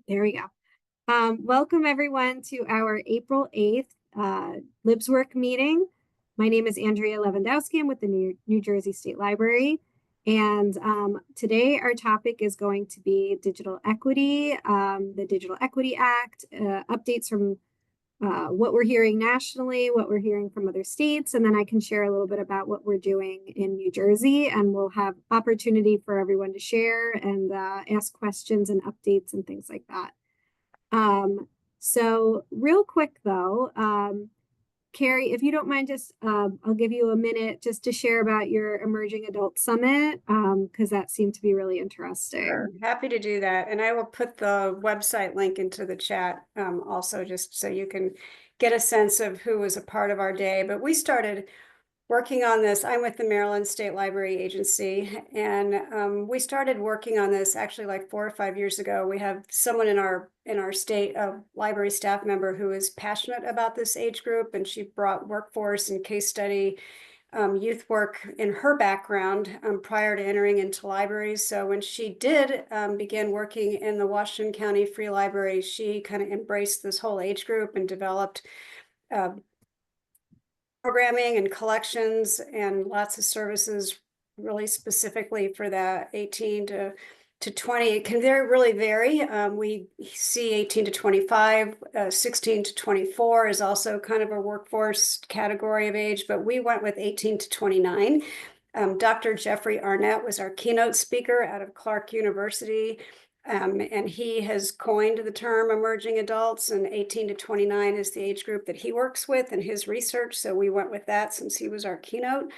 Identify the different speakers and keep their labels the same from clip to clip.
Speaker 1: There we go. Welcome everyone to our April 8th LibsWork meeting. My name is Andrea Lewandowski. I'm with the New Jersey State Library. And today our topic is going to be digital equity, the Digital Equity Act, updates from what we're hearing nationally, what we're hearing from other states, and then I can share a little bit about what we're doing in New Jersey, and we'll have opportunity for everyone to share and ask questions and updates and things like that. So real quick though, Carrie, if you don't mind, just I'll give you a minute just to share about your Emerging Adult Summit, because that seemed to be really interesting.
Speaker 2: Sure. Happy to do that. And I will put the website link into the chat also, just so you can get a sense of who was a part of our day. But we started working on this. I'm with the Maryland State Library Agency, and we started working on this actually like 4 or 5 years ago. We have someone in our state, a library staff member, who is passionate about this age group, and she brought workforce and case study youth work in her background prior to entering into libraries. So when she did begin working in the Washington County Free Library, she kind of embraced this whole age group and developed programming and collections and lots of services really specifically for that 18 to 20. It can really vary. We see 18 to 25, 16 to 24 is also kind of a workforce category of age, but we went with 18 to 29. Dr. Jeffrey Arnett was our keynote speaker out of Clark University. And he has coined the term emerging adults, and 18 to 29 is the age group that he works with in his research. So we went with that since he was our keynote.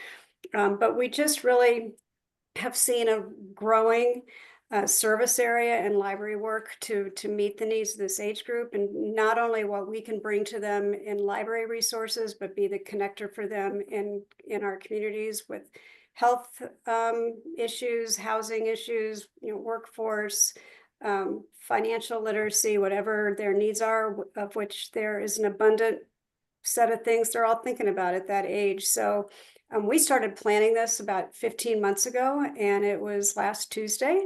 Speaker 2: But we just really have seen a growing service area and library work to meet the needs of this age group, and not only what we can bring to them in library resources, but be the connector for them in our communities with health issues, housing issues, workforce, financial literacy, whatever their needs are, of which there is an abundant set of things they're all thinking about at that age. So we started planning this about 15 months ago, and it was last Tuesday.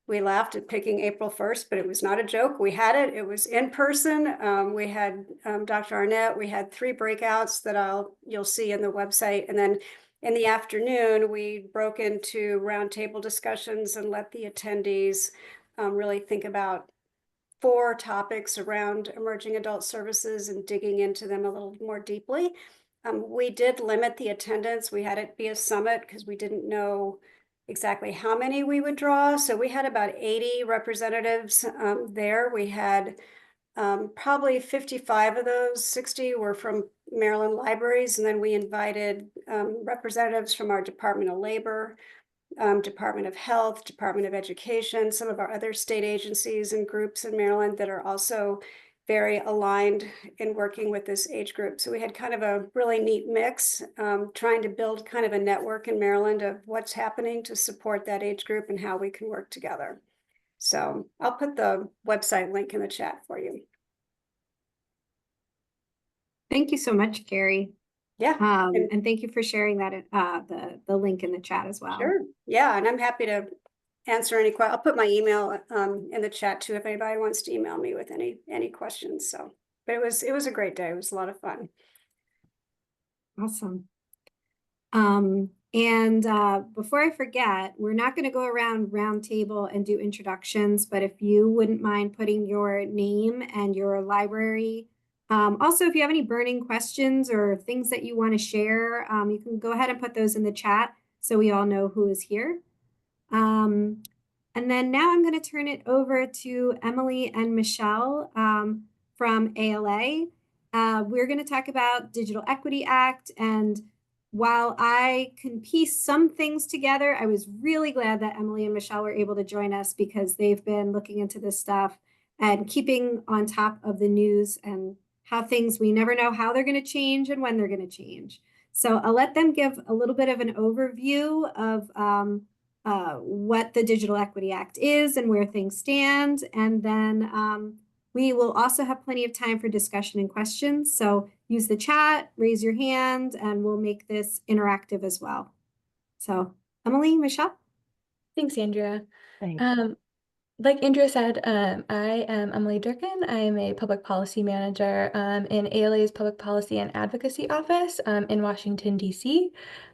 Speaker 2: We laughed at picking April 1st, but it was not a joke. We had it. It was in person. We had Dr. Arnett. We had 3 breakouts that you'll see in the website. And then in the afternoon, we broke into roundtable discussions and let the attendees really think about 4 topics around emerging adult services and digging into them a little more deeply. We did limit the attendance. We had it be a summit because we didn't know exactly how many we would draw. So we had about 80 representatives there. We had probably 55 of those, 60 were from Maryland libraries. And then we invited representatives from our Department of Labor, Department of Health, Department of Education, some of our other state agencies and groups in Maryland that are also very aligned in working with this age group. So we had kind of a really neat mix, trying to build kind of a network in Maryland of what's happening to support that age group and how we can work together. So I'll put the website link in the chat for you.
Speaker 1: Thank you so much, Carrie.
Speaker 2: Yeah.
Speaker 1: And thank you for sharing that the link in the chat as well.
Speaker 2: Sure. Yeah, and I'm happy to answer any questions. I'll put my email in the chat too if anybody wants to email me with any questions. So, but it was a great day. It was a lot of fun.
Speaker 1: Awesome. And before I forget, we're not going to go around roundtable and do introductions, but if you wouldn't mind putting your name and your library. Also, if you have any burning questions or things that you want to share, you can go ahead and put those in the chat so we all know who is here. And then now I'm going to turn it over to Emily and Michelle from ALA. We're going to talk about Digital Equity Act, and while I can piece some things together, I was really glad that Emily and Michelle were able to join us because they've been looking into this stuff and keeping on top of the news and how we never know how they're going to change and when they're going to change. So I'll let them give a little bit of an overview of what the Digital Equity Act is and where things stand. And then we will also have plenty of time for discussion and questions. So use the chat, raise your hand, and we'll make this interactive as well. So Emily, Michelle?
Speaker 3: Thanks, Andrea.
Speaker 4: Thanks.
Speaker 3: Like Andrea said, I am Emily Durkin. I am a public policy manager in ALA's Public Policy and Advocacy Office in Washington, D.C.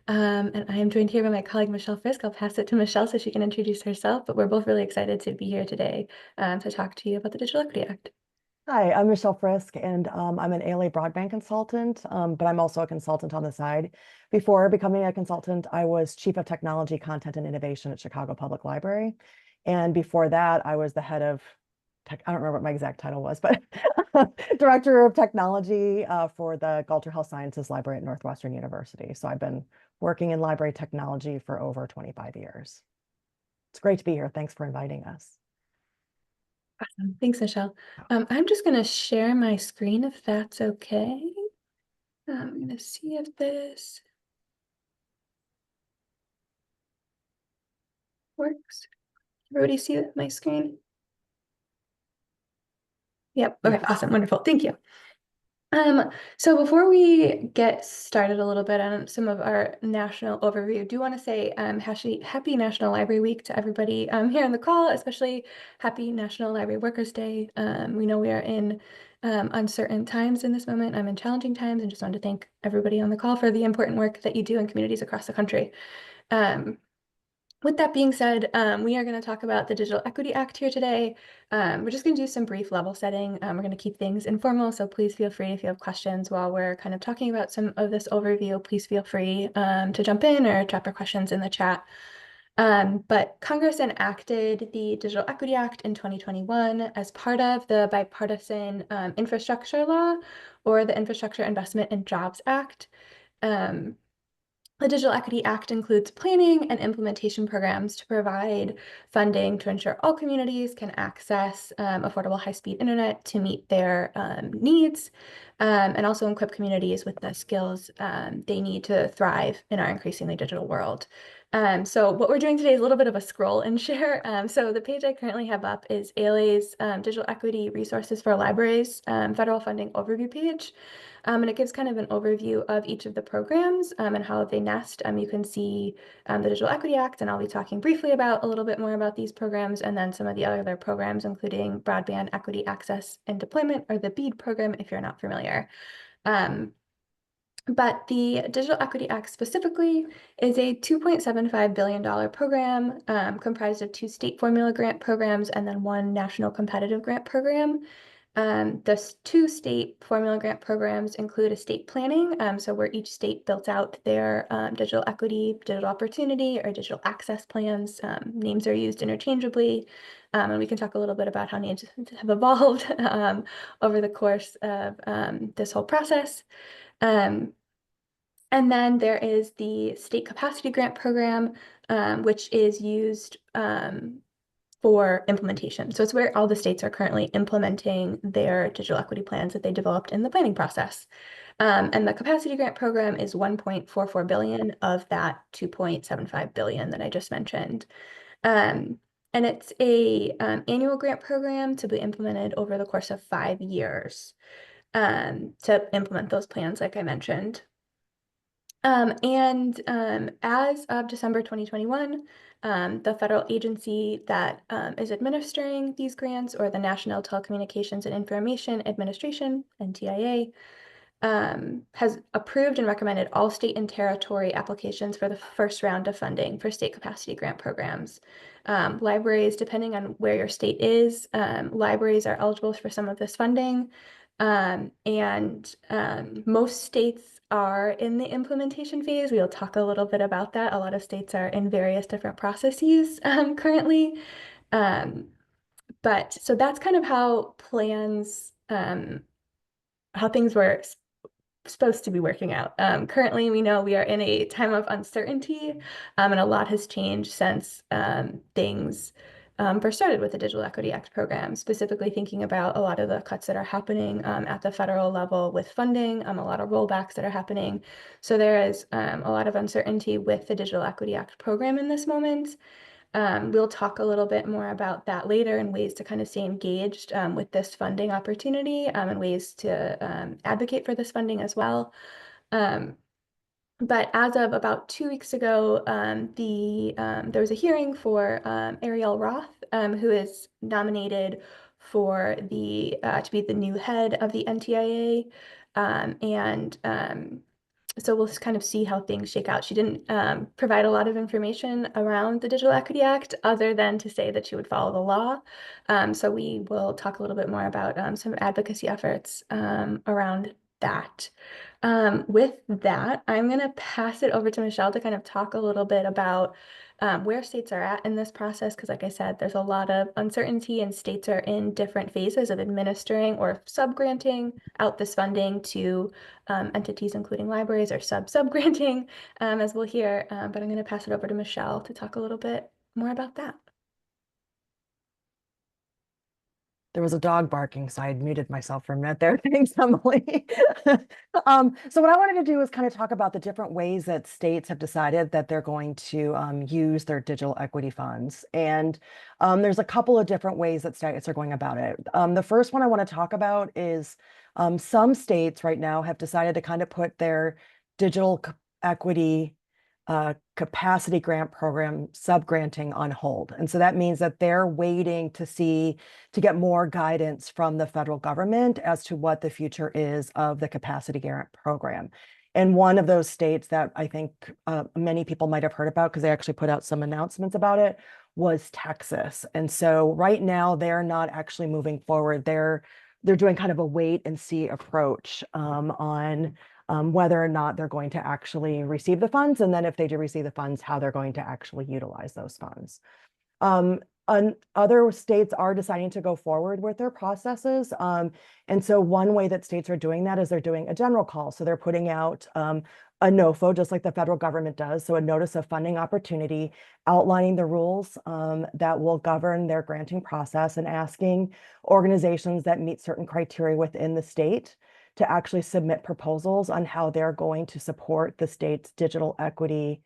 Speaker 3: And I am joined here by my colleague, Michelle Frisque. I'll pass it to Michelle so she can introduce herself, but we're both really excited to be here today to talk to you about the Digital Equity Act.
Speaker 4: Hi, I'm Michelle Frisque, and I'm an ALA broadband consultant, but I'm also a consultant on the side. Before becoming a consultant, I was Chief of Technology, Content, and Innovation at Chicago Public Library. And before that, I was the head of tech, I don't remember what my exact title was, but Director of Technology for the Galter Health Sciences Library at Northwestern University. So I've been working in library technology for over 25 years. It's great to be here. Thanks for inviting us.
Speaker 3: Awesome. Thanks, Michelle. I'm just going to share my screen if that's okay. I'm going to see if this works. Everybody see my screen? Yep. Okay, awesome. Wonderful. Thank you. So before we get started a little bit on some of our national overview, do want to say happy National Library Week to everybody here on the call, especially happy National Library Workers Day. We know we are in uncertain times in this moment. I'm in challenging times, and just wanted to thank everybody on the call for the important work that you do in communities across the country. With that being said, we are going to talk about the Digital Equity Act here today. We're just going to do some brief level setting. We're going to keep things informal, so please feel free if you have questions while we're kind of talking about some of this overview. Please feel free to jump in or drop your questions in the chat. But Congress enacted the Digital Equity Act in 2021 as part of the bipartisan infrastructure law, or the Infrastructure Investment and Jobs Act. The Digital Equity Act includes planning and implementation programs to provide funding to ensure all communities can access affordable high-speed internet to meet their needs, and also equip communities with the skills they need to thrive in our increasingly digital world. So what we're doing today is a little bit of a scroll and share. So the page I currently have up is ALA's Digital Equity Resources for Libraries Federal Funding Overview page. And it gives kind of an overview of each of the programs and how they nest. You can see the Digital Equity Act, and I'll be talking briefly about a little bit more about these programs, and then some of the other programs, including Broadband Equity Access and Deployment, or the BEAD program, if you're not familiar. But the Digital Equity Act specifically is a $2.75 billion program comprised of 2 state formula grant programs and then 1 national competitive grant program. The 2 state formula grant programs include estate planning, so where each state built out their digital equity, digital opportunity, or digital access plans. Names are used interchangeably, and we can talk a little bit about how names have evolved over the course of this whole process. And then there is the State Capacity Grant Program, which is used for implementation. So it's where all the states are currently implementing their digital equity plans that they developed in the planning process. And the capacity grant program is 1.44 billion of that 2.75 billion that I just mentioned. And it's a annual grant program to be implemented over the course of 5 years to implement those plans, like I mentioned. As of December 2021, the federal agency that is administering these grants, or the National Telecommunications and Information Administration, NTIA, has approved and recommended all state and territory applications for the first round of funding for state capacity grant programs. Libraries, depending on where your state is, libraries are eligible for some of this funding. Most states are in the implementation phase. We'll talk a little bit about that. A lot of states are in various different processes currently. So that's kind of how plans, how things were supposed to be working out. Currently, we know we are in a time of uncertainty, and a lot has changed since things first started with the Digital Equity Act program, specifically thinking about a lot of the cuts that are happening at the federal level with funding, a lot of rollbacks that are happening. So there is a lot of uncertainty with the Digital Equity Act program in this moment. We'll talk a little bit more about that later, and ways to kind of stay engaged with this funding opportunity, and ways to advocate for this funding as well. But as of about 2 weeks ago, there was a hearing for Ariel Roth, who is nominated for the to be the new head of the NTIA. So we'll just kind of see how things shake out. She didn't provide a lot of information around the Digital Equity Act other than to say that she would follow the law. So we will talk a little bit more about some advocacy efforts around that. With that, I'm going to pass it over to Michelle to kind of talk a little bit about where states are at in this process, because like I said, there's a lot of uncertainty and states are in different phases of administering or subgranting out this funding to entities, including libraries, or sub-granting, as we'll hear. But I'm going to pass it over to Michelle to talk a little bit more about that.
Speaker 4: There was a dog barking, so I muted myself for a minute there. Thanks, Emily. So what I wanted to do is kind of talk about the different ways that states have decided that they're going to use their digital equity funds. And there's a couple of different ways that states are going about it. The first one I want to talk about is some states right now have decided to kind of put their digital equity capacity grant program subgranting on hold. And so that means that they're waiting to get more guidance from the federal government as to what the future is of the capacity grant program. And one of those states that I think many people might have heard about, because they actually put out some announcements about it, was Texas. And so right now they're not actually moving forward. They're doing kind of a wait and see approach on whether or not they're going to actually receive the funds, and then if they do receive the funds, how they're going to actually utilize those funds. Other states are deciding to go forward with their processes. And so one way that states are doing that is they're doing a general call. So they're putting out a NOFO, just like the federal government does. So a notice of funding opportunity, outlining the rules that will govern their granting process, and asking organizations that meet certain criteria within the state to actually submit proposals on how they're going to support the state's digital equity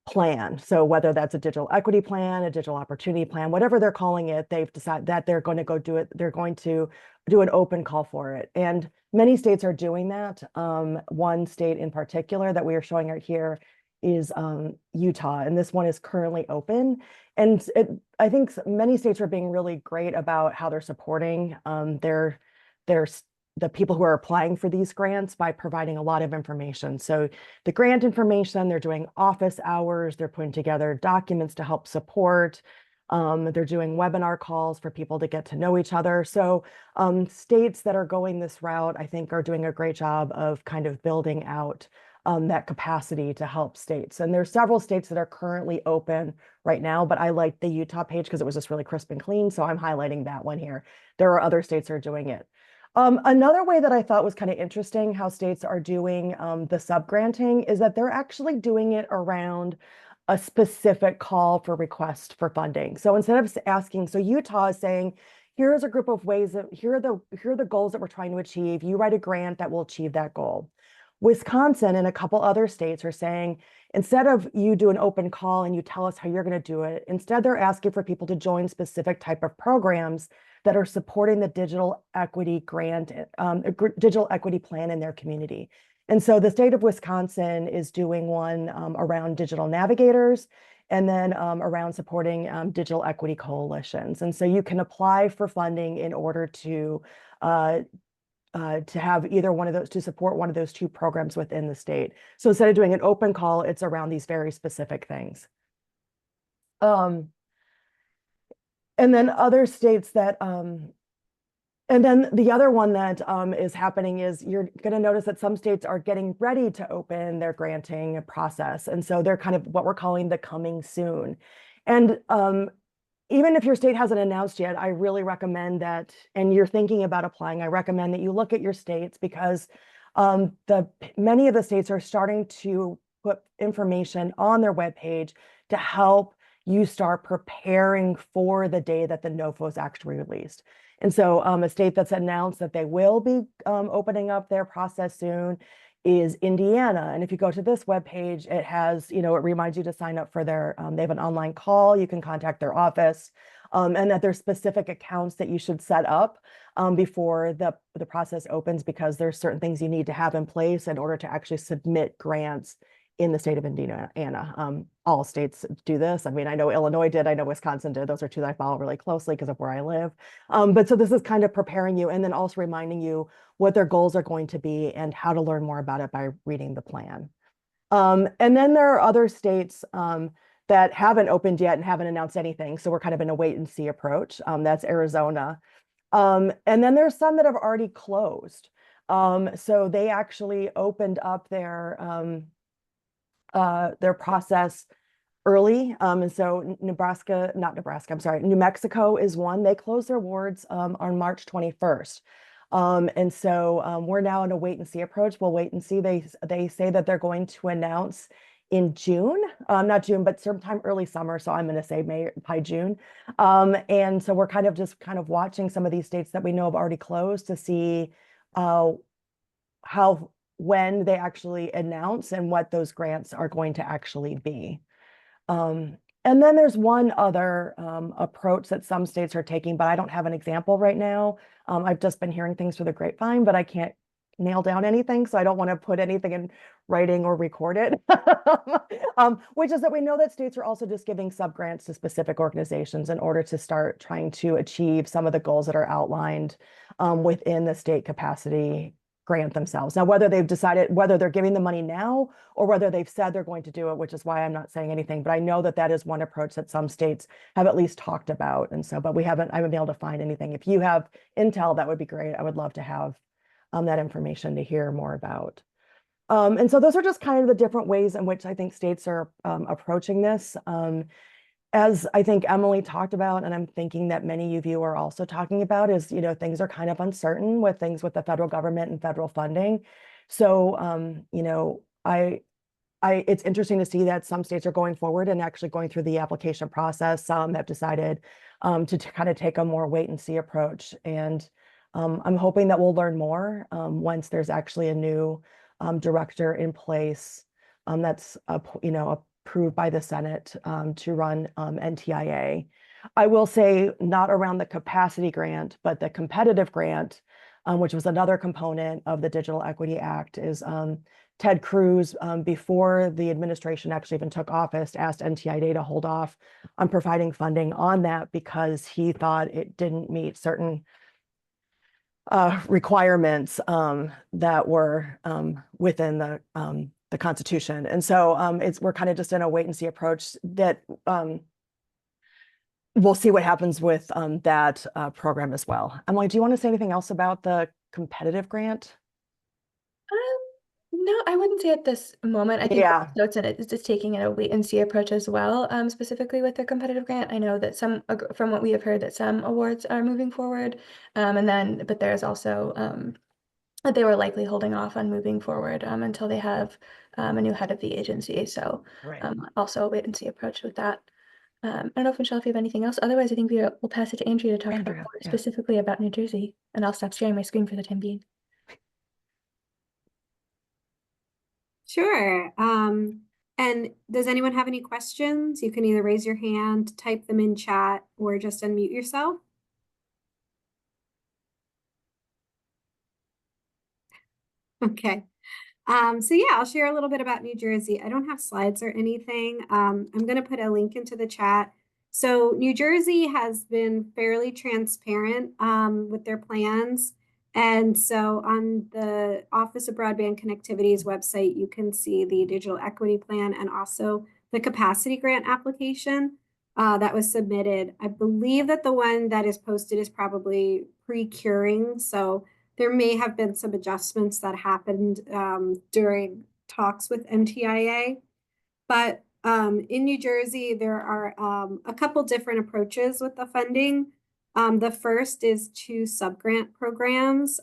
Speaker 4: plan. So whether that's a digital equity plan, a digital opportunity plan, whatever they're calling it, they've decided that they're going to go do it. They're going to do an open call for it. And many states are doing that. One state in particular that we are showing right here is Utah, and this one is currently open. And I think many states are being really great about how they're supporting the people who are applying for these grants by providing a lot of information. So the grant information, they're doing office hours, they're putting together documents to help support. They're doing webinar calls for people to get to know each other. So states that are going this route, I think, are doing a great job of kind of building out that capacity to help states. And there's several states that are currently open right now, but I like the Utah page because it was just really crisp and clean. So I'm highlighting that one here. There are other states that are doing it. Another way that I thought was kind of interesting how states are doing the subgranting is that they're actually doing it around a specific call for request for funding. So instead of asking, so Utah is saying, here's a group of ways that here are the goals that we're trying to achieve. You write a grant that will achieve that goal. Wisconsin and a couple other states are saying, instead of you do an open call and you tell us how you're going to do it, instead they're asking for people to join specific type of programs that are supporting the digital equity grant, digital equity plan in their community. And so the state of Wisconsin is doing one around digital navigators, and then around supporting digital equity coalitions. And so you can apply for funding in order to have either one of those, to support one of those two programs within the state. So instead of doing an open call, it's around these very specific things. And then other states that, and then the other one that is happening is you're going to notice that some states are getting ready to open their granting process. And so they're kind of what we're calling the coming soon. And even if your state hasn't announced yet, I really recommend that, and you're thinking about applying, I recommend that you look at your states, because many of the states are starting to put information on their webpage to help you start preparing for the day that the NOFO is actually released. And so a state that's announced that they will be opening up their process soon is Indiana. And if you go to this webpage, it has, it reminds you to sign up for their, they have an online call, you can contact their office, and that there's specific accounts that you should set up before the process opens, because there's certain things you need to have in place in order to actually submit grants in the state of Indiana. All states do this. I mean, I know Illinois did, I know Wisconsin did. Those are two that I follow really closely because of where I live. But so this is kind of preparing you and then also reminding you what their goals are going to be and how to learn more about it by reading the plan. And then there are other states that haven't opened yet and haven't announced anything. So we're kind of in a wait and see approach. That's Arizona. And then there's some that have already closed. So they actually opened up their process early. And so New Mexico is one. They closed their wards on March 21st. And so we're now in a wait and see approach. We'll wait and see. They say that they're going to announce in June, not June, but sometime early summer. So I'm going to say May by June. And so we're kind of watching some of these states that we know have already closed to see when they actually announce and what those grants are going to actually be. And then there's one other approach that some states are taking, but I don't have an example right now. I've just been hearing things through the grapevine, but I can't nail down anything, so I don't want to put anything in writing or record it. Which is that we know that states are also just giving subgrants to specific organizations in order to start trying to achieve some of the goals that are outlined within the state capacity grant themselves. Now, whether they've decided whether they're giving the money now or whether they've said they're going to do it, which is why I'm not saying anything, but I know that that is one approach that some states have at least talked about. And so, but I haven't been able to find anything. If you have intel, that would be great. I would love to have that information to hear more about. And so those are just kind of the different ways in which I think states are approaching this. As I think Emily talked about, and I'm thinking that many of you are also talking about, is, things are kind of uncertain with things with the federal government and federal funding. So, it's interesting to see that some states are going forward and actually going through the application process. Some have decided to kind of take a more wait and see approach. And I'm hoping that we'll learn more once there's actually a new director in place that's approved by the Senate to run NTIA. I will say not around the capacity grant, but the competitive grant, which was another component of the Digital Equity Act, is Ted Cruz, before the administration actually even took office, asked NTIA to hold off on providing funding on that because he thought it didn't meet certain requirements that were within the Constitution. And so we're kind of just in a wait and see approach that we'll see what happens with that program as well. Emily, do you want to say anything else about the competitive grant?
Speaker 3: No, I wouldn't say at this moment. I think
Speaker 4: Yeah.
Speaker 3: notes in it is just taking a wait and see approach as well, specifically with the competitive grant. I know that from what we have heard, that some awards are moving forward, but there's also that they were likely holding off on moving forward until they have a new head of the agency. So
Speaker 4: Right.
Speaker 3: Also a wait and see approach with that. I don't know if Michelle, if you have anything else. Otherwise, I think we'll pass it to Andrea to talk about more specifically about New Jersey, and I'll stop sharing my screen for the time being.
Speaker 1: Sure. And does anyone have any questions? You can either raise your hand, type them in chat, or just unmute yourself. Okay. So yeah, I'll share a little bit about New Jersey. I don't have slides or anything. I'm going to put a link into the chat. So New Jersey has been fairly transparent with their plans. And so on the Office of Broadband Connectivity's website, you can see the digital equity plan and also the capacity grant application that was submitted. I believe that the one that is posted is probably pre-curing. So there may have been some adjustments that happened during talks with NTIA. But in New Jersey, there are a couple different approaches with the funding. The first is two subgrant programs.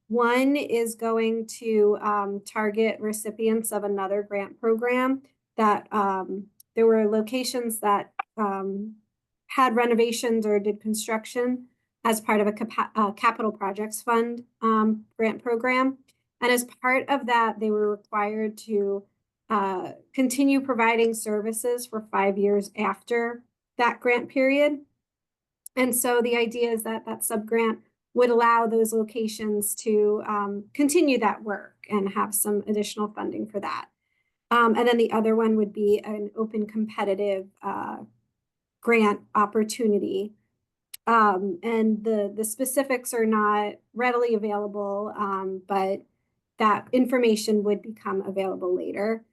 Speaker 1: One is going to target recipients of another grant program that there were locations that had renovations or did construction as part of a capital projects fund grant program. And as part of that, they were required to continue providing services for 5 years after that grant period. And so the idea is that that subgrant would allow those locations to continue that work and have some additional funding for that. And then the other one would be an open competitive grant opportunity. And the specifics are not readily available, but that information would become available later.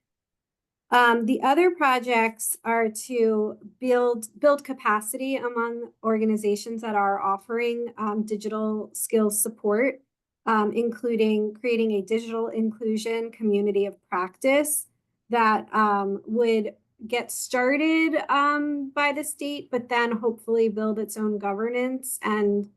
Speaker 1: The other projects are to build capacity among organizations that are offering digital skills support, including creating a digital inclusion community of practice that would get started by the state, but then hopefully build its own governance and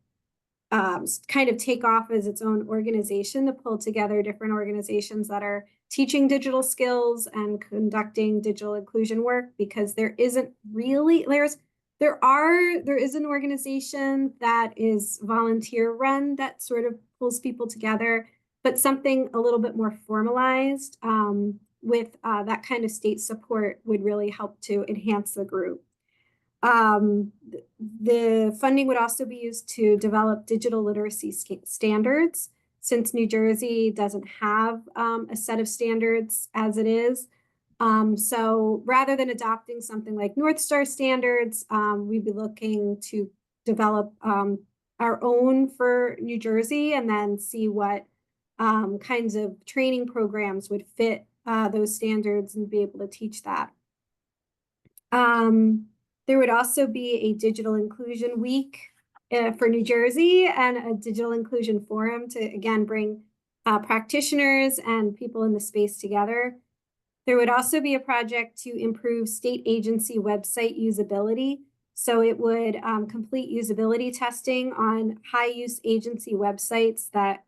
Speaker 1: kind of take off as its own organization to pull together different organizations that are teaching digital skills and conducting digital inclusion work, because there isn't really, there is an organization that is volunteer run that sort of pulls people together, but something a little bit more formalized with that kind of state support would really help to enhance the group. The funding would also be used to develop digital literacy standards, since New Jersey doesn't have a set of standards as it is. So rather than adopting something like North Star standards, we'd be looking to develop our own for New Jersey, and then see what kinds of training programs would fit those standards and be able to teach that. There would also be a digital inclusion week for New Jersey, and a digital inclusion forum to, again, bring practitioners and people in the space together. There would also be a project to improve state agency website usability. So it would complete usability testing on high use agency websites that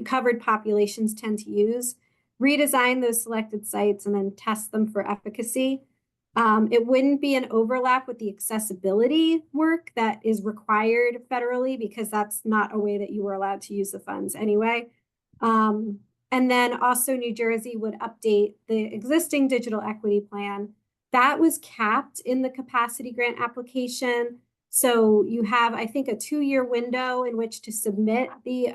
Speaker 1: covered populations tend to use, redesign those selected sites, and then test them for efficacy. It wouldn't be an overlap with the accessibility work that is required federally, because that's not a way that you were allowed to use the funds anyway. And then also New Jersey would update the existing digital equity plan. That was capped in the capacity grant application. So you have, I think, a 2-year window in which to submit the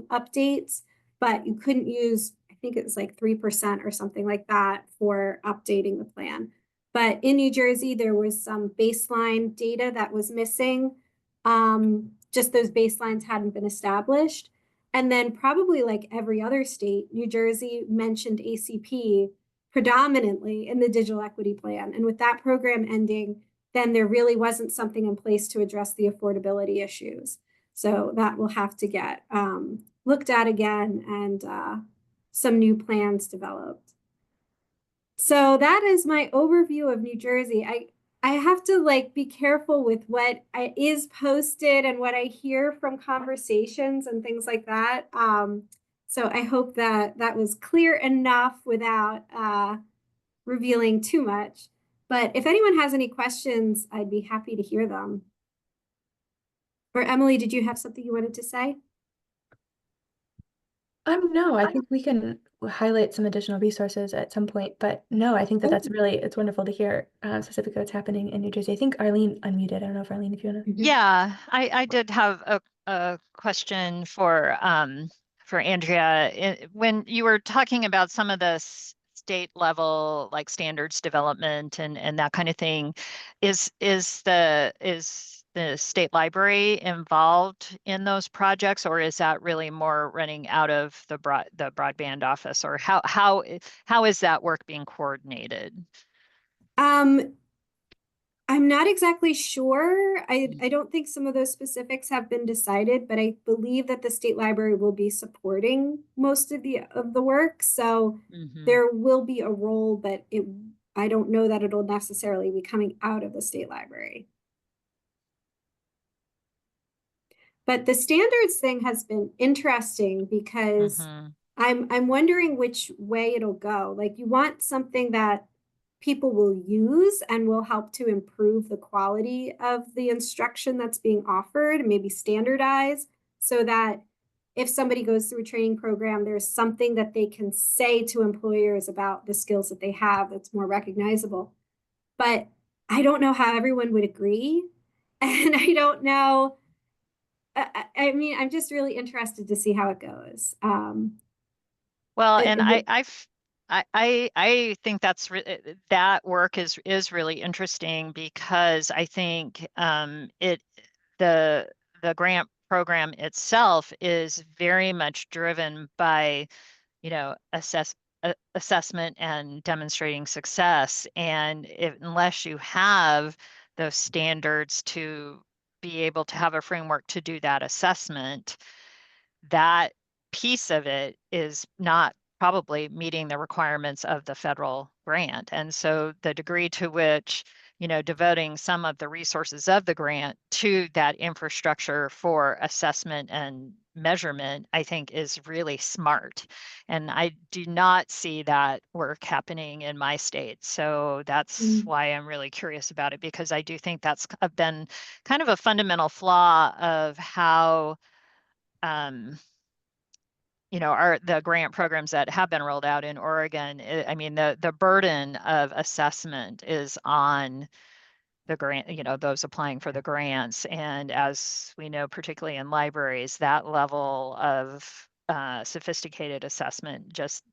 Speaker 1: updates, but you couldn't use, I think it was like 3% or something like that for updating the plan. But in New Jersey, there was some baseline data that was missing. Just those baselines hadn't been established. And then probably like every other state, New Jersey mentioned ACP predominantly in the digital equity plan. And with that program ending, then there really wasn't something in place to address the affordability issues. So that will have to get looked at again, and some new plans developed. So that is my overview of New Jersey. I have to like be careful with what is posted and what I hear from conversations and things like that. So I hope that that was clear enough without revealing too much. But if anyone has any questions, I'd be happy to hear them. Or Emily, did you have something you wanted to say?
Speaker 3: No, I think we can highlight some additional resources at some point, but no, I think that that's really, it's wonderful to hear specifically what's happening in New Jersey. I think Arlene unmuted. I don't know if Arlene, if you want to.
Speaker 5: Yeah, I did have a question for Andrea. When you were talking about some of the state level like standards development and that kind of thing, is the state library involved in those projects, or is that really more running out of the broadband office, or how is that work being coordinated?
Speaker 1: I'm not exactly sure. I don't think some of those specifics have been decided, but I believe that the state library will be supporting most of the work. So there will be a role, but I don't know that it'll necessarily be coming out of the state library. But the standards thing has been interesting, because I'm wondering which way it'll go. Like, you want something that people will use and will help to improve the quality of the instruction that's being offered, maybe standardize, so that if somebody goes through a training program, there's something that they can say to employers about the skills that they have that's more recognizable. But I don't know how everyone would agree. And I don't know. I mean, I'm just really interested to see how it goes.
Speaker 5: Well, and I think that work is really interesting because I think the grant program itself is very much driven by, assessment and demonstrating success. And unless you have those standards to be able to have a framework to do that assessment, that piece of it is not probably meeting the requirements of the federal grant. And so the degree to which, devoting some of the resources of the grant to that infrastructure for assessment and measurement, I think is really smart. And I do not see that work happening in my state. So that's why I'm really curious about it, because I do think that's been kind of a fundamental flaw of how the grant programs that have been rolled out in Oregon. I mean, the burden of assessment is on the grant, those applying for the grants. And as we know, particularly in libraries, that level of sophisticated assessment just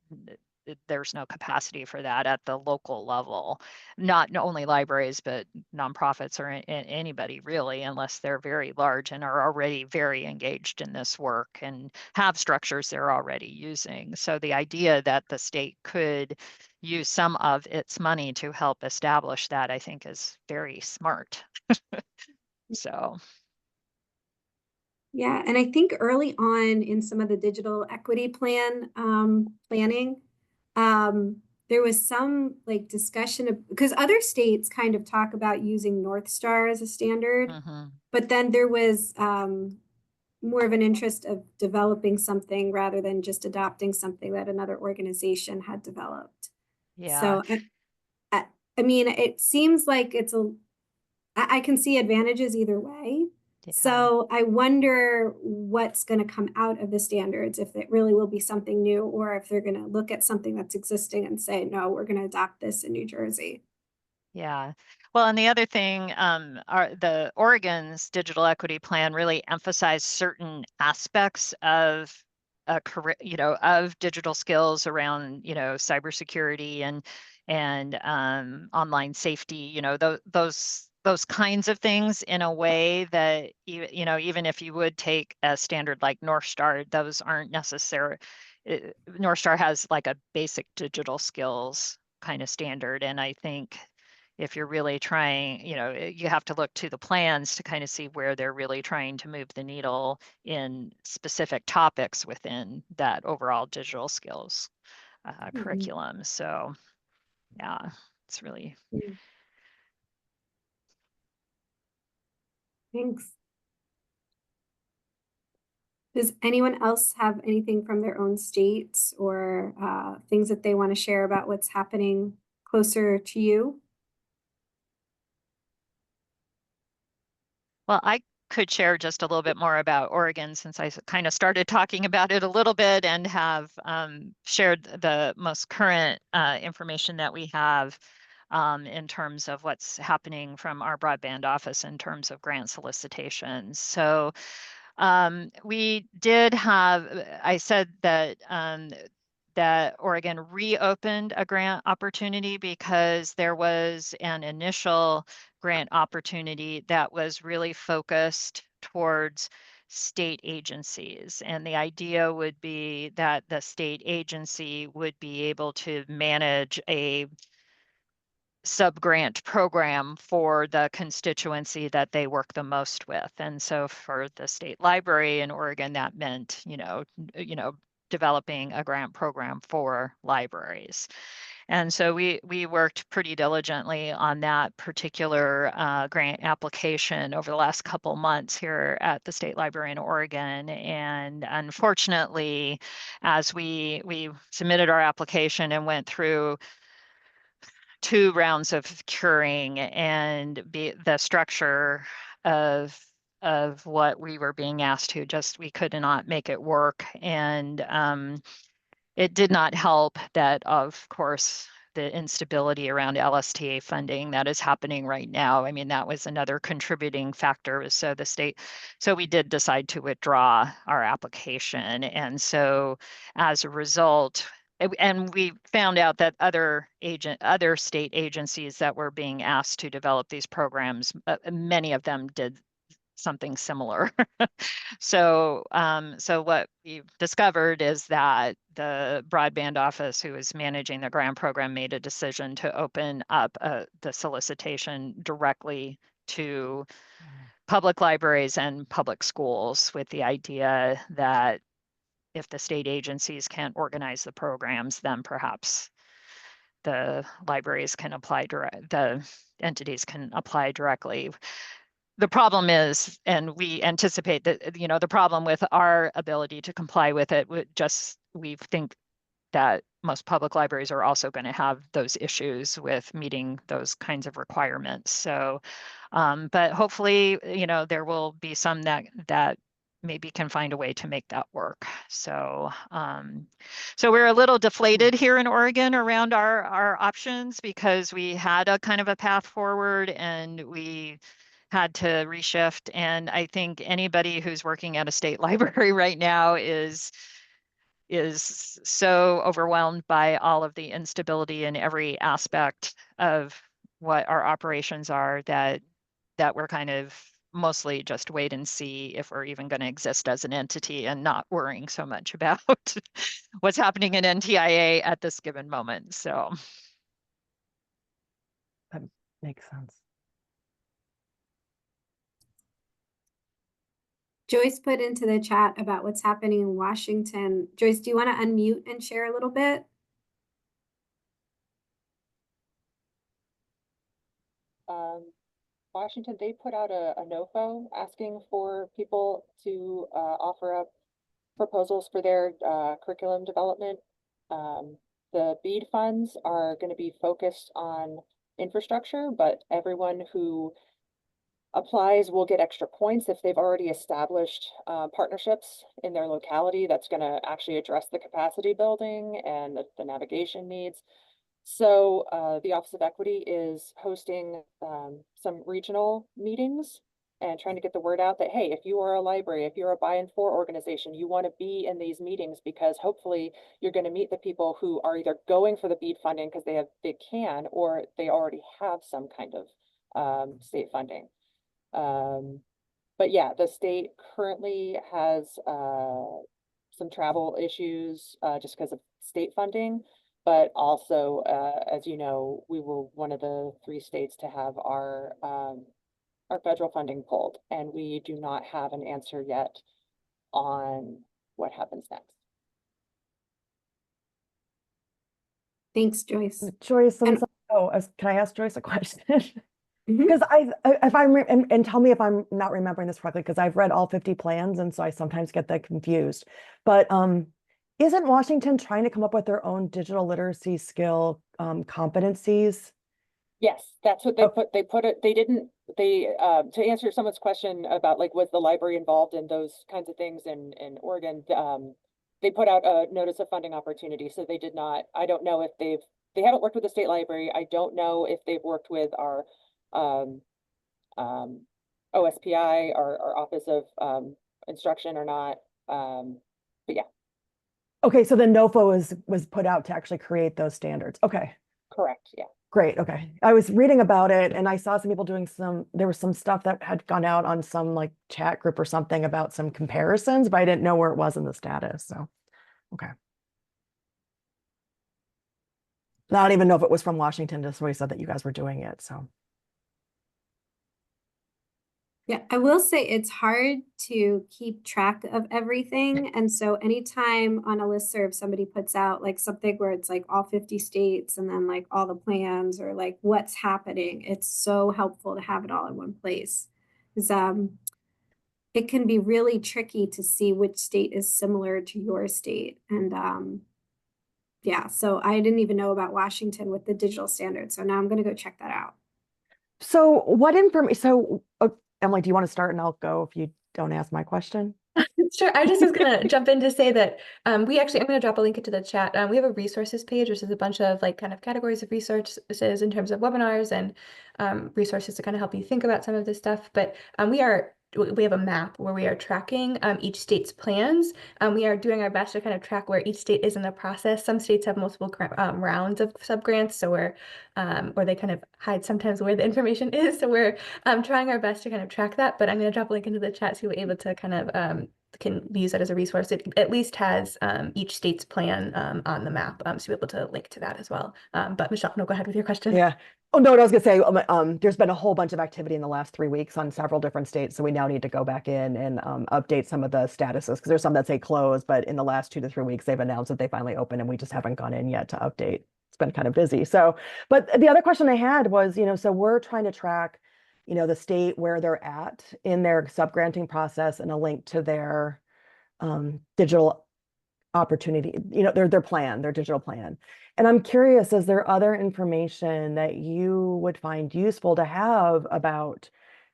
Speaker 5: there's no capacity for that at the local level. Not only libraries, but nonprofits or anybody really, unless they're very large and are already very engaged in this work and have structures they're already using. So the idea that the state could use some of its money to help establish that, I think, is very smart. So.
Speaker 1: Yeah, and I think early on in some of the digital equity planning, there was some like discussion of, because other states kind of talk about using North Star as a standard, but then there was more of an interest of developing something rather than just adopting something that another organization had developed.
Speaker 5: Yeah.
Speaker 1: So I mean, it seems like I can see advantages either way.
Speaker 5: Yeah.
Speaker 1: So I wonder what's going to come out of the standards, if it really will be something new, or if they're going to look at something that's existing and say, no, we're going to adopt this in New Jersey.
Speaker 5: Yeah. Well, and the other thing, the Oregon's digital equity plan really emphasized certain aspects of a career, of digital skills around, cybersecurity and online safety, those kinds of things in a way that, even if you would take a standard like North Star, those aren't necessary. North Star has like a basic digital skills kind of standard. And I think if you're really trying, you have to look to the plans to kind of see where they're really trying to move the needle in specific topics within that overall digital skills curriculum. So yeah, it's really.
Speaker 1: Thanks. Does anyone else have anything from their own states or things that they want to share about what's happening closer to you?
Speaker 5: Well, I could share just a little bit more about Oregon, since I kind of started talking about it a little bit and have shared the most current information that we have in terms of what's happening from our broadband office in terms of grant solicitations. So we did have, I said that that Oregon reopened a grant opportunity because there was an initial grant opportunity that was really focused towards state agencies. And the idea would be that the state agency would be able to manage a sub-grant program for the constituency that they work the most with. And so for the state library in Oregon, that meant, developing a grant program for libraries. And so we worked pretty diligently on that particular grant application over the last couple months here at the State Library in Oregon. And unfortunately, as we submitted our application and went through 2 rounds of curing, and the structure of what we were being asked to, we could not make it work. And it did not help that, of course, the instability around LSTA funding that is happening right now. I mean, that was another contributing factor. So we did decide to withdraw our application. And so as a result, and we found out that other state agencies that were being asked to develop these programs, many of them did something similar. So what we've discovered is that the broadband office who is managing the grant program made a decision to open up the solicitation directly to public libraries and public schools, with the idea that if the state agencies can't organize the programs, then perhaps the libraries can apply the entities can apply directly. The problem is, and we anticipate that, the problem with our ability to comply with it we think that most public libraries are also going to have those issues with meeting those kinds of requirements. So, but hopefully, there will be some that maybe can find a way to make that work. So, so we're a little deflated here in Oregon around our options, because we had a kind of a path forward and we had to reshift. And I think anybody who's working at a state library right now is so overwhelmed by all of the instability in every aspect of what our operations are, that we're kind of mostly just wait and see if we're even going to exist as an entity, and not worrying so much about what's happening in NTIA at this given moment. So
Speaker 4: That makes sense.
Speaker 1: Joyce put into the chat about what's happening in Washington. Joyce, do you want to unmute and share a little bit?
Speaker 6: Washington, they put out a NOFO asking for people to offer up proposals for their curriculum development. The BEAD funds are going to be focused on infrastructure, but everyone who applies will get extra points if they've already established partnerships in their locality. That's going to actually address the capacity building and the navigation needs. So the Office of Equity is hosting some regional meetings and trying to get the word out that, hey, if you are a library, if you're a buy and for organization, you want to be in these meetings, because hopefully you're going to meet the people who are either going for the BEAD funding because they can, or they already have some kind of state funding. But yeah, the state currently has some travel issues just because of state funding. But also, as you know, we were one of the 3 states to have our federal funding pulled, and we do not have an answer yet on what happens next.
Speaker 1: Thanks, Joyce.
Speaker 4: Joyce,
Speaker 1: And-
Speaker 4: can I ask Joyce a question?
Speaker 1: Mhm.
Speaker 4: Because if I'm, and tell me if I'm not remembering this correctly, because I've read all 50 plans, and so I sometimes get that confused. But isn't Washington trying to come up with their own digital literacy skill competencies?
Speaker 6: Yes, that's what they put. They put it. They didn't. They to answer someone's question about like was the library involved in those kinds of things in Oregon. They put out a notice of funding opportunity, so they did not. I don't know if they haven't worked with the state library. I don't know if they've worked with our OSPI, our Office of Instruction, or not. But yeah. Okay,
Speaker 4: so the NOFO was put out to actually create those standards. Okay.
Speaker 6: Correct. Yeah.
Speaker 4: Great. Okay. I was reading about it and I saw some people doing there was some stuff that had gone out on some like chat group or something about some comparisons, but I didn't know where it was in the status. So, okay. I don't even know if it was from Washington, just where he said that you guys were doing it. So.
Speaker 1: Yeah, I will say it's hard to keep track of everything. And so anytime on a listserv somebody puts out like something where it's like all 50 states and then like all the plans or like what's happening, it's so helpful to have it all in one place. Because it can be really tricky to see which state is similar to your state. And yeah, so I didn't even know about Washington with the digital standards. So now I'm going to go check that out.
Speaker 4: So what information, Emily, do you want to start and I'll go if you don't ask my question?
Speaker 3: Sure. I just was going to jump in to say that I'm going to drop a link into the chat. We have a resources page, which is a bunch of like kind of categories of resources in terms of webinars and resources to kind of help you think about some of this stuff. But we are we have a map where we are tracking each state's plans. We are doing our best to kind of track where each state is in the process. Some states have multiple rounds of subgrants, so we're or they kind of hide sometimes where the information is. So we're trying our best to kind of track that. But I'm going to drop a link into the chat so you'll be able to kind of can use that as a resource. It at least has each state's plan on the map, so you'll be able to link to that as well. But Michelle, no, go ahead with your question.
Speaker 4: Yeah. Oh, no, I was gonna say, there's been a whole bunch of activity in the last 3 weeks on several different states. So we now need to go back in and update some of the statuses, because there's some that say closed, but in the last 2 to 3 weeks, they've announced that they finally open, and we just haven't gone in yet to update. It's been kind of busy. So, but the other question I had was, so we're trying to track, the state where they're at in their subgranting process and a link to their digital opportunity, their plan, their digital plan. And I'm curious, is there other information that you would find useful to have about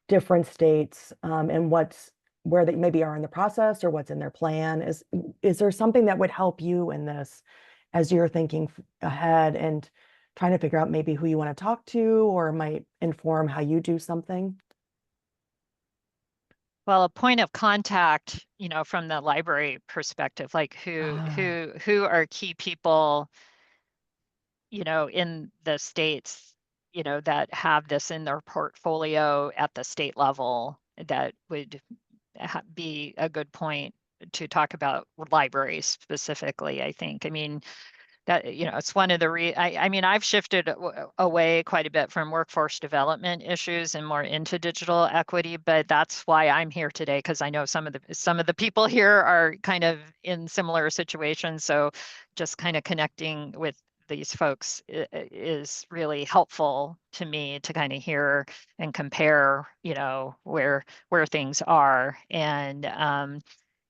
Speaker 4: different states and where they maybe are in the process or what's in their plan? Is there something that would help you in this as you're thinking ahead and trying to figure out maybe who you want to talk to or might inform how you do something?
Speaker 5: Well, a point of contact, from the library perspective, like who are key people, in the states, that have this in their portfolio at the state level, that would be a good point to talk about libraries specifically, I think. I mean, that, it's one of the I mean, I've shifted away quite a bit from workforce development issues and more into digital equity, but that's why I'm here today, because I know some of the people here are kind of in similar situations. So just kind of connecting with these folks is really helpful to me to kind of hear and compare, where things are. And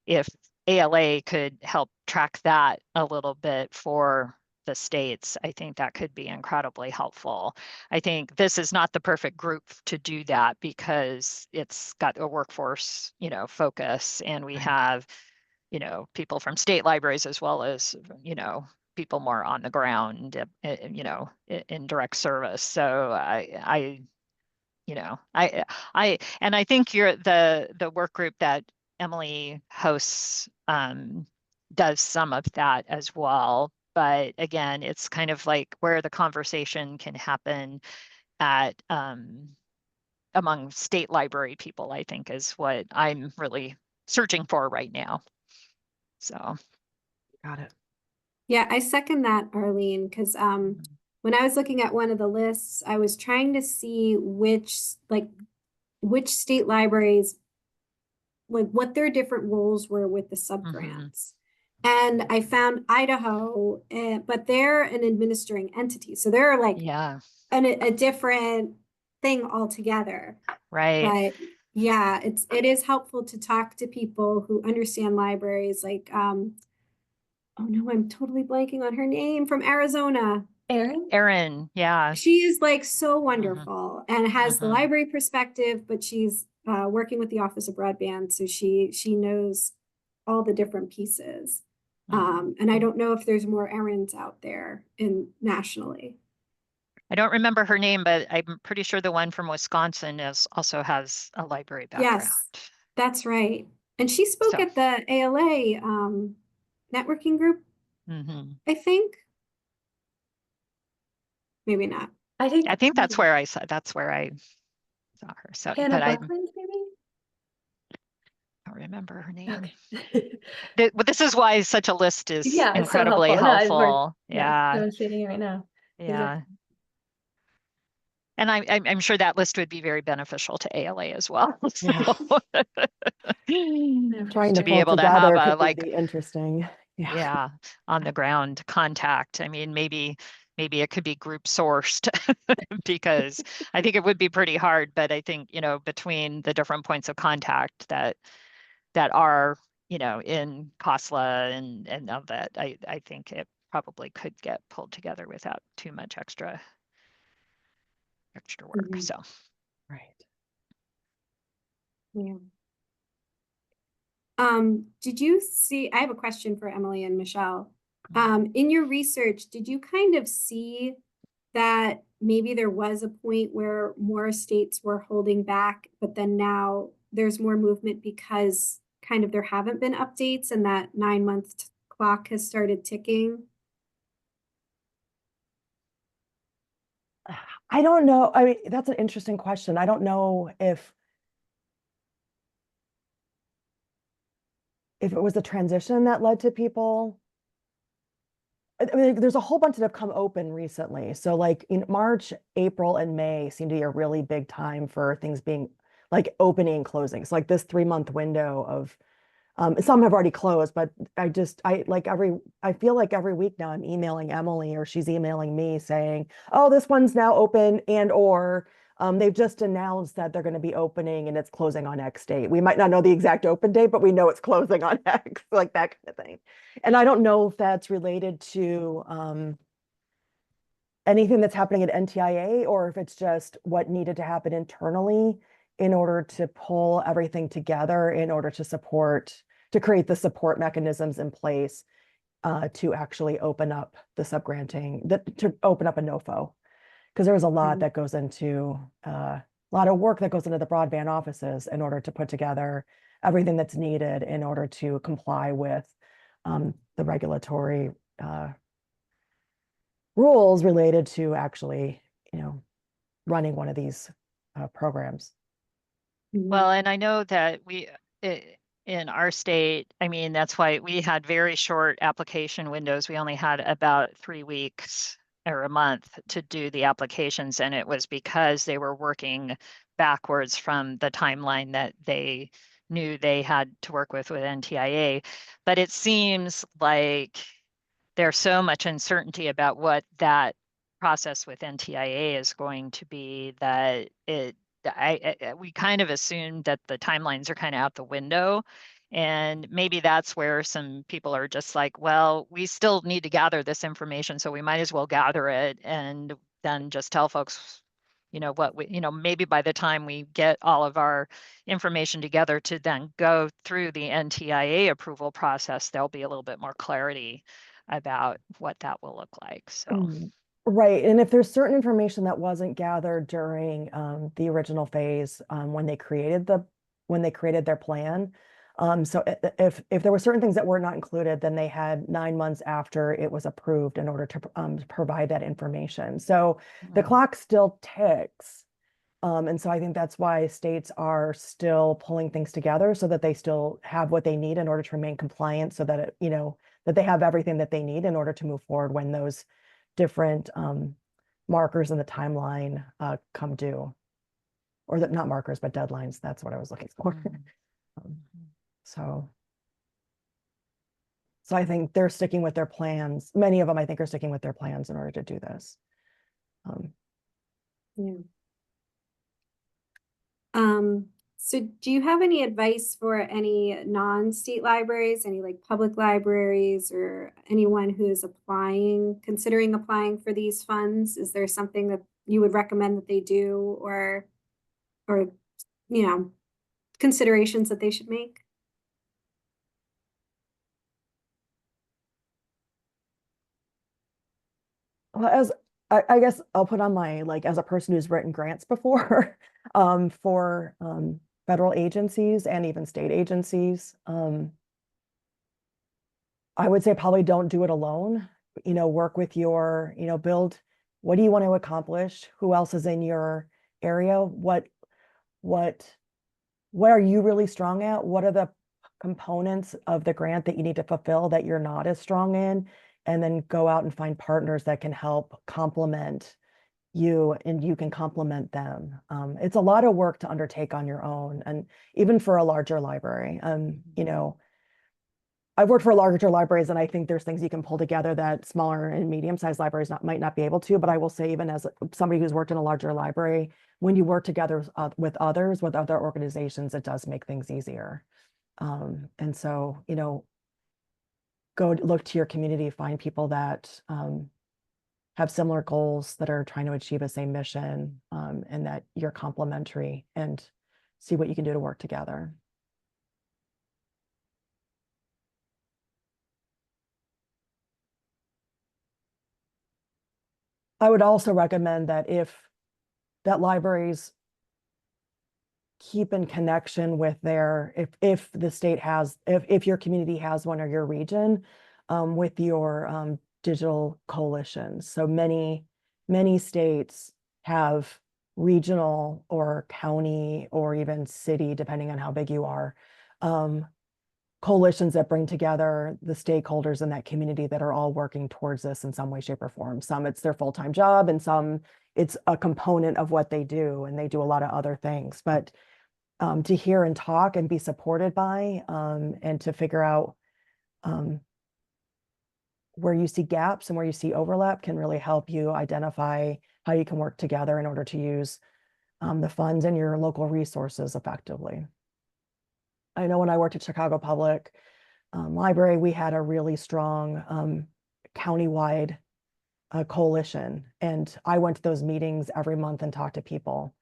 Speaker 5: if ALA could help track that a little bit for the states, I think that could be incredibly helpful. I think this is not the perfect group to do that because it's got a workforce, focus, and we have, people from state libraries as well as, people more on the ground, in direct service. So I think you're the work group that Emily hosts does some of that as well. But again, it's kind of like where the conversation can happen at among state library people, I think, is what I'm really searching for right now. So.
Speaker 4: Got it.
Speaker 1: Yeah, I second that, Arlene, because when I was looking at one of the lists, I was trying to see which state libraries, like what their different roles were with the subgrants. And I found Idaho, but they're an administering entity. So they're like a different thing altogether.
Speaker 5: Right.
Speaker 1: But yeah, it is helpful to talk to people who understand libraries, like oh no, I'm totally blanking on her name, from Arizona.
Speaker 5: Erin, yeah.
Speaker 1: She is like so wonderful and has the library perspective, but she's working with the Office of Broadband, so she knows all the different pieces. And I don't know if there's more Erins out there nationally.
Speaker 5: I don't remember her name, but I'm pretty sure the one from Wisconsin also has a library background.
Speaker 1: Yes, that's right. And she spoke at the ALA networking group, I think. Maybe not.
Speaker 3: I think
Speaker 5: that's where I saw her. So,
Speaker 3: Hannah
Speaker 5: but
Speaker 3: Buckland, maybe?
Speaker 5: I don't remember her name.
Speaker 3: Okay.
Speaker 5: But this is why such a list is incredibly
Speaker 3: so helpful.
Speaker 5: helpful.
Speaker 3: No, I'm seeing it right now.
Speaker 5: Yeah.
Speaker 3: Exactly.
Speaker 5: And I'm sure that list would be very beneficial to ALA as well.
Speaker 4: Trying to
Speaker 5: be able to
Speaker 4: together
Speaker 5: have
Speaker 4: could be interesting.
Speaker 5: Yeah, on the ground contact. I mean, maybe it could be group sourced because I think it would be pretty hard, but I think, between the different points of contact that are, in COSLA and of that, I think it probably could get pulled together without too much extra work. So.
Speaker 4: Right.
Speaker 1: Yeah. Did you see, I have a question for Emily and Michelle. In your research, did you kind of see that maybe there was a point where more states were holding back, but then now there's more movement because kind of there haven't been updates and that 9-month clock has started ticking?
Speaker 4: I don't know. I mean, that's an interesting question. I don't know if it was the transition that led to people. I mean, there's a whole bunch that have come open recently. So like in March, April, and May seem to be a really big time for things being like opening and closing. So like this 3-month window of some have already closed, but I feel like every week now I'm emailing Emily or she's emailing me saying, oh, this one's now open and or they've just announced that they're going to be opening and it's closing on X date. We might not know the exact open date, but we know it's closing on X, like that kind of thing. And I don't know if that's related to anything that's happening at NTIA or if it's just what needed to happen internally in order to pull everything together in order to create the support mechanisms in place to actually open up the subgranting, to open up a NOFO. Because there's a lot that goes into, a lot of work that goes into the broadband offices in order to put together everything that's needed in order to comply with the regulatory rules related to actually, running one of these programs.
Speaker 5: Well, and I know that in our state, I mean, that's why we had very short application windows. We only had about 3 weeks or a month to do the applications. And it was because they were working backwards from the timeline that they knew they had to work with NTIA. But it seems like there's so much uncertainty about what that process with NTIA is going to be that we kind of assumed that the timelines are kind of out the window. And maybe that's where some people are just like, well, we still need to gather this information, so we might as well gather it and then just tell folks, maybe by the time we get all of our information together to then go through the NTIA approval process, there'll be a little bit more clarity about what that will look like. So.
Speaker 4: Right. And if there's certain information that wasn't gathered during the original phase when they created their plan. So if there were certain things that were not included, then they had 9 months after it was approved in order to provide that information. So the clock still ticks. And so I think that's why states are still pulling things together so that they still have what they need in order to remain compliant so that that they have everything that they need in order to move forward when those different markers in the timeline come due. Or not markers, but deadlines. That's what I was looking for. So I think they're sticking with their plans. Many of them, I think, are sticking with their plans in order to do this.
Speaker 1: Yeah. So do you have any advice for any non-state libraries, any like public libraries or anyone who is considering applying for these funds? Is there something that you would recommend that they do or considerations that they should make?
Speaker 4: Well, I guess I'll put on my, as a person who's written grants before for federal agencies and even state agencies, I would say probably don't do it alone. Work with build, what do you want to accomplish? Who else is in your area? What are you really strong at? What are the components of the grant that you need to fulfill that you're not as strong in? And then go out and find partners that can help complement you and you can complement them. It's a lot of work to undertake on your own. And even for a larger library, I've worked for larger libraries and I think there's things you can pull together that smaller and medium-sized libraries might not be able to, but I will say even as somebody who's worked in a larger library, when you work together with other organizations, it does make things easier. And so, go look to your community, find people that have similar goals that are trying to achieve the same mission and that you're complementary and see what you can do to work together. I would also recommend that if that libraries keep in connection with if the state has, if your community has one or your region, with your digital coalitions. So many states have regional or county or even city, depending on how big you are, coalitions that bring together the stakeholders in that community that are all working towards this in some way, shape, or form. Some it's their full-time job, and some it's a component of what they do, and they do a lot of other things. But to hear and talk and be supported by, and to figure out where you see gaps and where you see overlap can really help you identify how you can work together in order to use the funds and your local resources effectively. I know when I worked at Chicago Public Library, we had a really strong countywide coalition, and I went to those meetings every month and talked to people.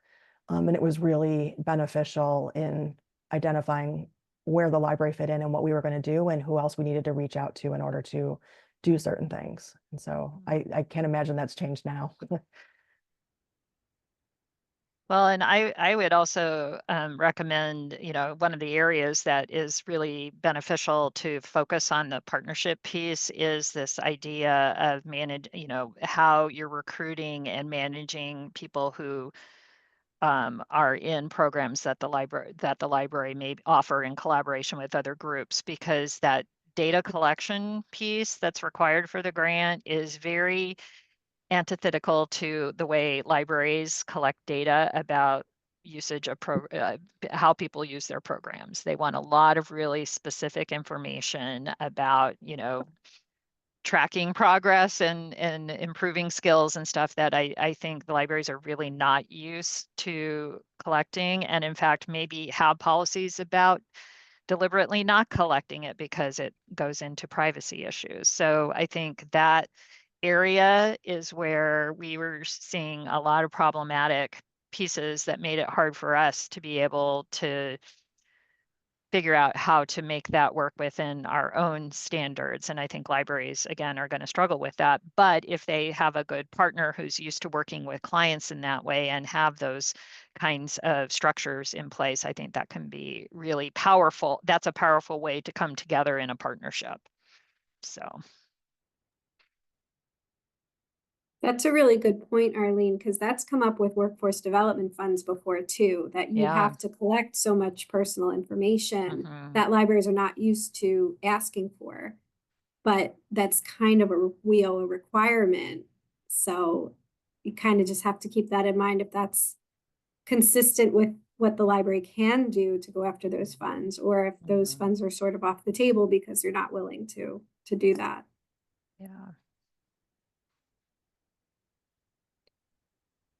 Speaker 4: And it was really beneficial in identifying where the library fit in and what we were going to do and who else we needed to reach out to in order to do certain things. And so I can't imagine that's changed now.
Speaker 5: Well, and I would also recommend, one of the areas that is really beneficial to focus on the partnership piece is this idea of how you're recruiting and managing people who are in programs that the library may offer in collaboration with other groups, because that data collection piece that's required for the grant is very antithetical to the way libraries collect data about usage of how people use their programs. They want a lot of really specific information about, tracking progress and improving skills and stuff that I think the libraries are really not used to collecting, and in fact maybe have policies about deliberately not collecting it because it goes into privacy issues. So I think that area is where we were seeing a lot of problematic pieces that made it hard for us to be able to figure out how to make that work within our own standards. And I think libraries, again, are going to struggle with that. But if they have a good partner who's used to working with clients in that way and have those kinds of structures in place, I think that can be really powerful. That's a powerful way to come together in a partnership. So.
Speaker 1: That's a really good point, Arlene, because that's come up with workforce development funds before too, that you
Speaker 5: Yeah.
Speaker 1: have to collect so much personal information
Speaker 5: Mhm.
Speaker 1: that libraries are not used to asking for. But that's kind of a requirement. So you kind of just have to keep that in mind if that's consistent with what the library can do to go after those funds, or if those
Speaker 5: Mhm.
Speaker 1: funds are sort of off the table because they're not willing to do that.
Speaker 5: Yeah.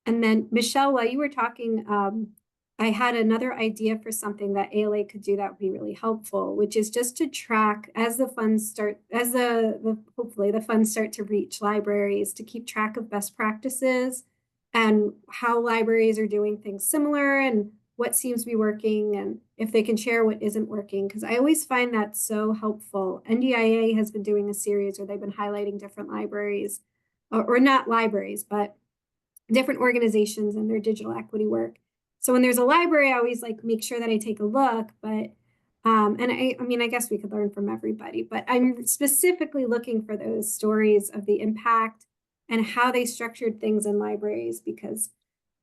Speaker 1: And then Michelle, while you were talking, I had another idea for something that ALA could do that would be really helpful, which is just to track as the funds start, as hopefully the funds start to reach libraries, to keep track of best practices and how libraries are doing things similar and what seems to be working, and if they can share what isn't working, because I always find that so helpful. NDIA has been doing a series where they've been highlighting different libraries, or not libraries, but different organizations and their digital equity work. So when there's a library, I always like make sure that I take a look, but and I mean, I guess we could learn from everybody, but I'm specifically looking for those stories of the impact and how they structured things in libraries, because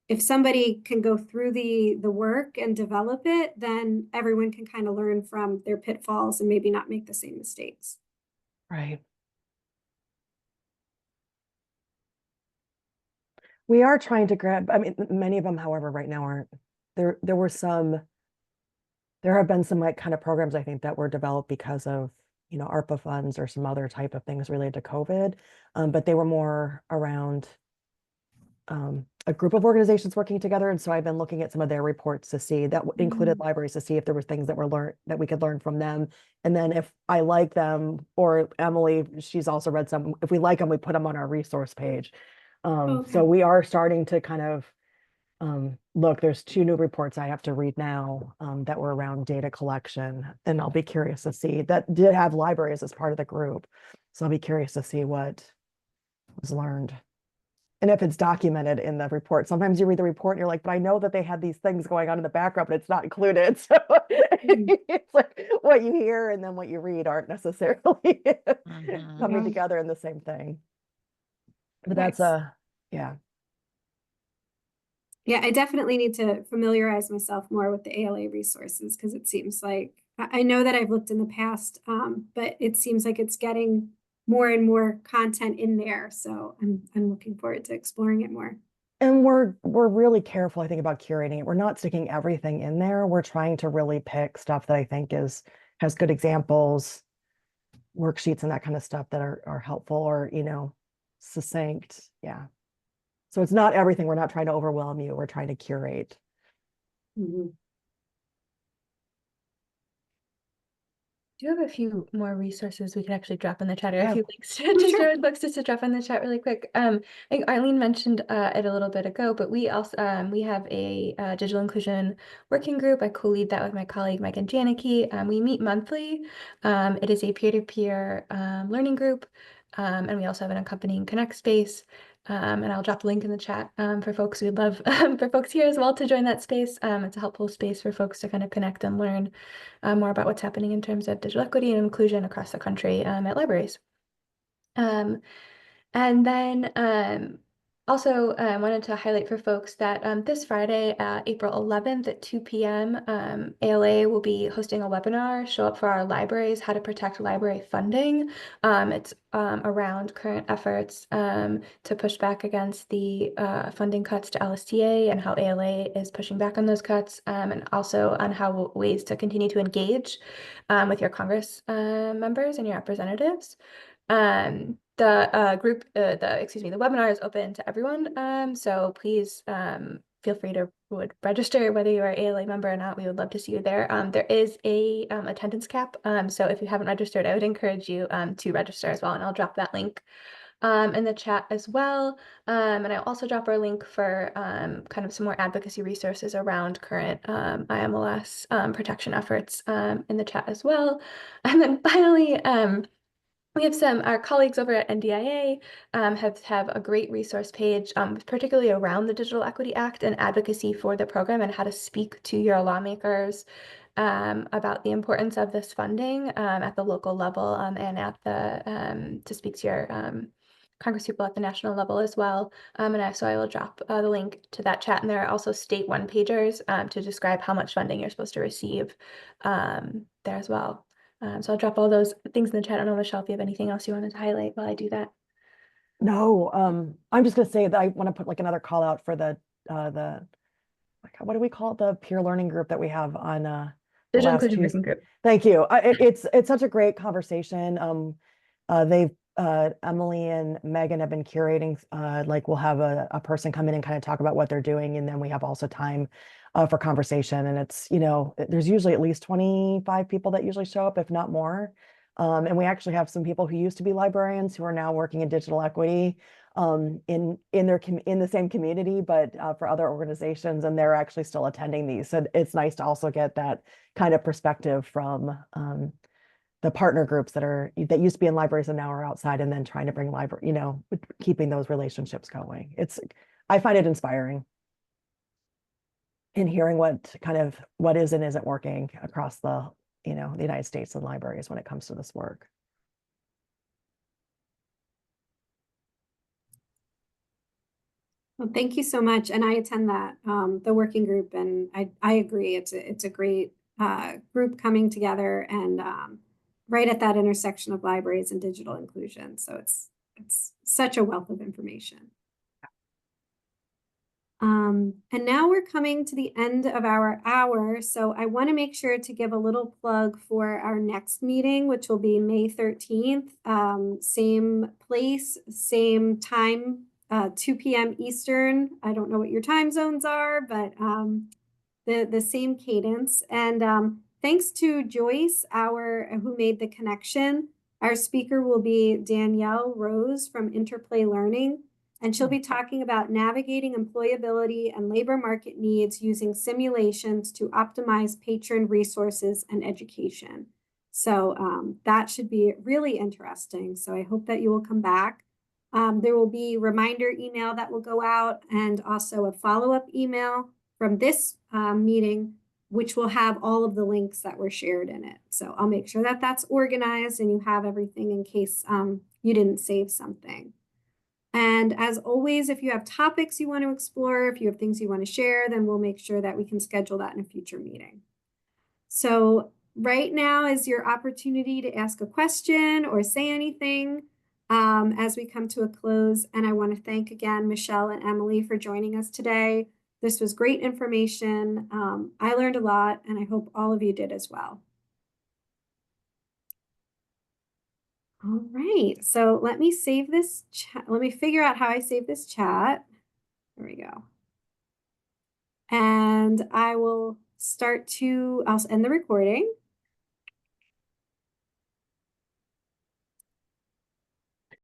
Speaker 1: if somebody can go through the work and develop it, then everyone can kind of learn from their pitfalls and maybe not make the same mistakes.
Speaker 4: Right. We are trying to grab, I mean, many of them, however, right now aren't. There have been some like kind of programs, I think, that were developed because of, ARPA funds or some other type of things related to COVID. But they were more around a group of organizations working together. And so I've been looking at some of their reports to see that included libraries, to see if there were things that were learned that we could learn from them. And then if I like them, or Emily, she's also read some, if we like them, we put them on our resource page.
Speaker 1: Okay.
Speaker 4: So we are starting to kind of look, there's 2 new reports I have to read now that were around data collection, and I'll be curious to see that did have libraries as part of the group. So I'll be curious to see what was learned. And if it's documented in the report, sometimes you read the report and you're like, but I know that they had these things going on in the background, but it's not included. So it's like what you hear and then what you read aren't necessarily coming together in the same thing. But that's yeah.
Speaker 1: Yeah, I definitely need to familiarize myself more with the ALA resources because it seems like I know that I've looked in the past, but it seems like it's getting more and more content in there. So I'm looking forward to exploring it more.
Speaker 4: And we're really careful, I think, about curating it. We're not sticking everything in there. We're trying to really pick stuff that I think has good examples, worksheets and that kind of stuff that are helpful or, succinct. Yeah. So it's not everything. We're not trying to overwhelm you. We're trying to curate.
Speaker 1: Mm-hmm.
Speaker 3: Do you have a few more resources we can actually drop in the chat, or
Speaker 4: Yeah.
Speaker 3: a few links to share with folks just to drop in the chat really quick? I think Arlene mentioned it a little bit ago, but we also we have a digital inclusion working group. I co-lead that with my colleague Mike and Janicki. We meet monthly. It is a peer-to-peer learning group, and we also have an accompanying Connect space. And I'll drop a link in the chat for folks. We'd love for folks here as well to join that space. It's a helpful space for folks to kind of connect and learn more about what's happening in terms of digital equity and inclusion across the country at libraries. And then also wanted to highlight for folks that this Friday, April 11th at 2 p.m., ALA will be hosting a webinar, Show Up for Our Libraries, How to Protect Library Funding. It's around current efforts to push back against the funding cuts to LSTA and how ALA is pushing back on those cuts, and also on how ways to continue to engage with your Congress members and your representatives. The webinar is open to everyone. So please feel free to register whether you're an ALA member or not. We would love to see you there. There is a attendance cap. So if you haven't registered, I would encourage you to register as well. And I'll drop that link in the chat as well. And I'll also drop our link for kind of some more advocacy resources around current IMLS protection efforts in the chat as well. And then finally, we have our colleagues over at NDIA have a great resource page, particularly around the Digital Equity Act and advocacy for the program and how to speak to your lawmakers about the importance of this funding at the local level and at the to speak to your congresspeople at the national level as well. So I will drop the link to that chat. And there are also state one-pagers to describe how much funding you're supposed to receive there as well. So I'll drop all those things in the chat. I don't know, Michelle, if you have anything else you wanted to highlight while I do that.
Speaker 4: No, I'm just gonna say that I want to put like another call out for the what do we call it? The peer learning group that we have on
Speaker 3: Digital
Speaker 4: last
Speaker 3: Inclusion
Speaker 4: Tuesday.
Speaker 3: Working Group.
Speaker 4: Thank you. It's such a great conversation. They've Emily and Megan have been curating, like we'll have a person come in and kind of talk about what they're doing, and then we have also time for conversation. And it's, there's usually at least 25 people that usually show up, if not more. And we actually have some people who used to be librarians who are now working in digital equity in the same community, but for other organizations, and they're actually still attending these. So it's nice to also get that kind of perspective from the partner groups that used to be in libraries and now are outside, and then trying to bring library, keeping those relationships going. I find it inspiring in hearing what is and isn't working across the United States and libraries when it comes to this work.
Speaker 1: Well, thank you so much. And I attend that, the working group, and I agree. It's a great group coming together and right at that intersection of libraries and digital inclusion. So it's such a wealth of information. And now we're coming to the end of our hour. So I want to make sure to give a little plug for our next meeting, which will be May 13th. Same place, same time, 2 p.m. Eastern. I don't know what your time zones are, but the same cadence. And thanks to Joyce, who made the connection. Our speaker will be Danielle Rose from Interplay Learning, and she'll be talking about navigating employability and labor market needs using simulations to optimize patron resources and education. So that should be really interesting. So I hope that you will come back. There will be reminder email that will go out and also a follow-up email from this meeting, which will have all of the links that were shared in it. So I'll make sure that that's organized and you have everything in case you didn't save something. And as always, if you have topics you want to explore, if you have things you want to share, then we'll make sure that we can schedule that in a future meeting. So right now is your opportunity to ask a question or say anything as we come to a close. And I want to thank again Michelle and Emily for joining us today. This was great information. I learned a lot, and I hope all of you did as well. All right, so let me save this chat. Let me figure out how I save this chat. There we go. And I will I'll end the recording.